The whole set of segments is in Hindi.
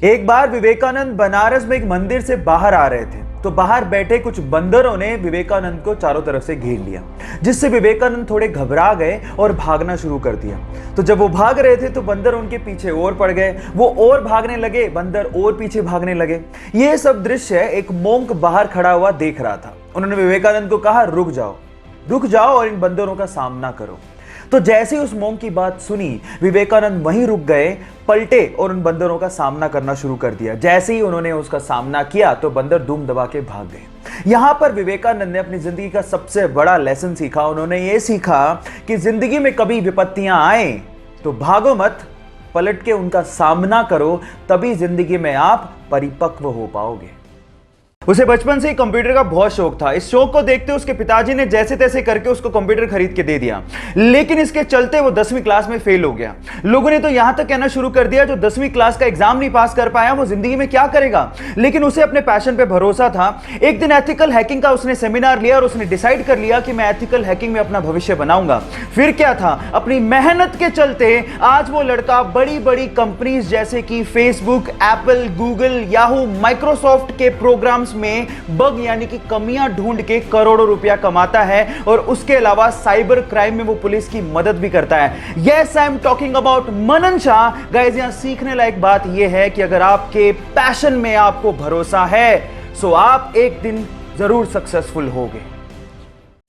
एक बार विवेकानंद बनारस में एक मंदिर से बाहर आ रहे थे तो बाहर बैठे कुछ बंदरों ने विवेकानंद को चारों तरफ से घेर लिया, जिससे विवेकानंद थोड़े घबरा गए और भागना शुरू कर दिया। तो जब वो भाग रहे थे तो बंदर उनके पीछे और पड़ गए, वो और भागने लगे, बंदर और पीछे भागने लगे। ये सब दृश्य एक मोंक बाहर खड़ा हुआ देख रहा था। उन्होंने विवेकानंद को कहा, रुक जाओ और इन बंदरों का सामना करो। तो जैसे ही उस मोंक की बात सुनी, विवेकानंद वहीं रुक गए, पलटे और उन बंदरों का सामना करना शुरू कर दिया। जैसे ही उन्होंने उसका सामना किया तो बंदर धूम दबा के भाग गए। यहां पर विवेकानंद ने अपनी जिंदगी का सबसे बड़ा लेसन सीखा। उन्होंने ये सीखा कि जिंदगी में कभी विपत्तियां आए तो भागो मत, पलट के उनका सामना करो, तभी जिंदगी में आप परिपक्व हो पाओगे। उसे बचपन से ही कंप्यूटर का बहुत शौक था। इस शौक को देखते उसके पिताजी ने जैसे तैसे करके उसको कंप्यूटर खरीद के दे दिया, लेकिन इसके चलते वो 10वीं क्लास में फेल हो गया। लोगों ने तो यहां तक कहना शुरू कर दिया, जो 10वीं क्लास का एग्जाम नहीं पास कर पाया वो जिंदगी में क्या करेगा। लेकिन उसे अपने पैशन पे भरोसा था। एक दिन एथिकल हैकिंग का उसने सेमिनार लिया और उसने डिसाइड कर लिया कि मैं एथिकल हैकिंग में अपना भविष्य बनाऊंगा। फिर क्या था, अपनी मेहनत के चलते आज वो लड़का बड़ी बड़ी कंपनीज जैसे कि Facebook, Apple, Google, Yahoo, Microsoft के प्रोग्राम्स में बग यानी कि कमियां ढूंढ के करोड़ों रुपया कमाता है और उसके अलावा साइबर क्राइम में वो पुलिस की मदद भी करता है। Yes, I am talking about Manan Shah. Guys, यहां सीखने लायक बात यह है कि अगर आपके पैशन में आपको भरोसा है तो आप एक दिन जरूर सक्सेसफुल होगे।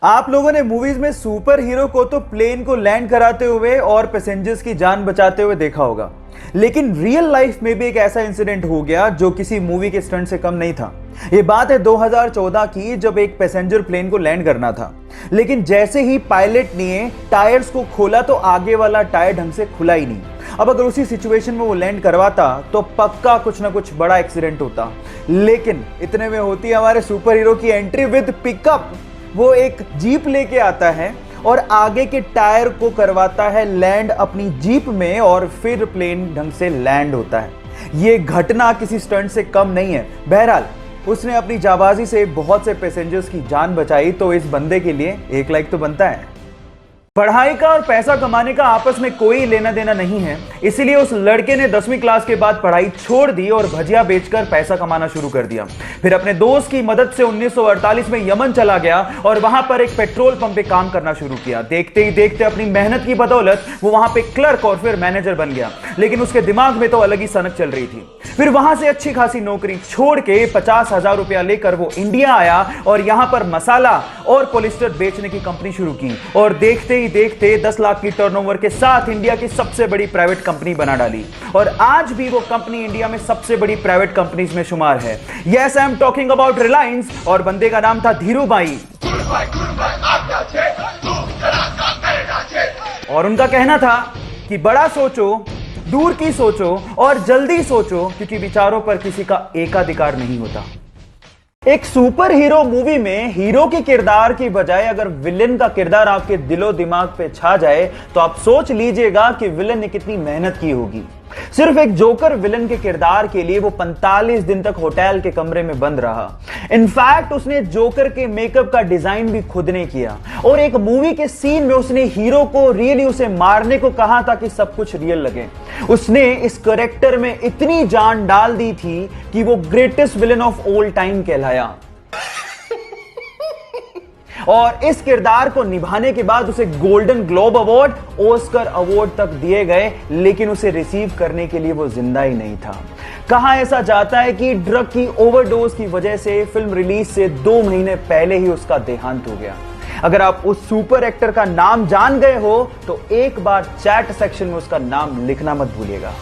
आप लोगों ने मूवीज में सुपर हीरो को तो प्लेन को लैंड कराते हुए और पैसेंजर्स की जान बचाते हुए देखा होगा, लेकिन रियल लाइफ में भी एक ऐसा इंसिडेंट हो गया जो किसी मूवी के स्टंट से कम नहीं था। यह बात है 2014 की, जब एक पैसेंजर प्लेन को लैंड करना था, लेकिन जैसे ही पायलट ने टायर्स को खोला तो आगे वाला टायर ढंग से खुला ही नहीं। अब अगर उसी सिचुएशन में वो लैंड करवाता तो पक्का कुछ ना कुछ बड़ा एक्सीडेंट होता। लेकिन इतने में होती है हमारे सुपर हीरो की एंट्री विद पिकअप। वो एक जीप लेके आता है और आगे के टायर को करवाता है लैंड अपनी जीप में और फिर प्लेन ढंग से लैंड होता है। ये घटना किसी स्टंट से कम नहीं है। बहरहाल उसने अपनी जाबाजी से बहुत से पैसेंजर्स की जान बचाई, तो इस बंदे के लिए एक लाइक तो बनता है। पढ़ाई का और पैसा कमाने का आपस में कोई लेना देना नहीं है, इसीलिए उस लड़के ने 10वीं क्लास के बाद पढ़ाई छोड़ दी और भजिया बेचकर पैसा कमाना शुरू कर दिया। फिर अपने दोस्त की मदद से 1948 में यमन चला गया और वहां पर एक पेट्रोल पंप पे काम करना शुरू किया। देखते ही देखते अपनी मेहनत की बदौलत वो वहां पे क्लर्क और फिर मैनेजर बन गया, लेकिन उसके दिमाग में तो अलग ही सनक चल रही थी। फिर वहां से अच्छी खासी नौकरी छोड़ के 50,000 रुपया लेकर वो इंडिया आया और यहां पर मसाला और पॉलिस्टर बेचने की कंपनी शुरू की और देखते 10 लाख की टर्नओवर के साथ इंडिया की सबसे बड़ी प्राइवेट कंपनी बना डाली और आज भी वो कंपनी इंडिया में सबसे बड़ी प्राइवेट कंपनीज में शुमार है। Yes, I am talking about Reliance और बंदे का नाम था धीरूभाई। और उनका कहना था कि बड़ा सोचो, दूर की सोचो और जल्दी सोचो, क्योंकि विचारों पर किसी का एकाधिकार नहीं होता। एक सुपर हीरो मूवी में हीरो के किरदार की बजाय अगर विलेन का किरदार आपके दिलो दिमाग पे छा जाए तो आप सोच लीजिएगा कि विलेन ने कितनी मेहनत की होगी। सिर्फ एक जोकर विलेन के किरदार के लिए वो 45 दिन तक होटल के कमरे में बंद रहा। इनफैक्ट उसने जोकर के मेकअप का डिजाइन भी खुद ने किया और एक मूवी के सीन में उसने हीरो को रियली उसे मारने को कहा था कि सब कुछ रियल लगे। उसने इस कैरेक्टर में इतनी जान डाल दी थी कि वो greatest villain of all time कहलाया। और इस किरदार को निभाने के बाद उसे golden globe award, Oscar award तक दिए गए, लेकिन उसे रिसीव करने के लिए वो जिंदा ही नहीं था। कहा ऐसा जाता है कि ड्रग की ओवरडोज की वजह से फिल्म रिलीज से 2 महीने पहले ही उसका देहांत हो गया। अगर आप उस सुपर एक्टर का नाम जान गए हो तो एक बार चैट सेक्शन में उसका नाम लिखना मत भूलिएगा।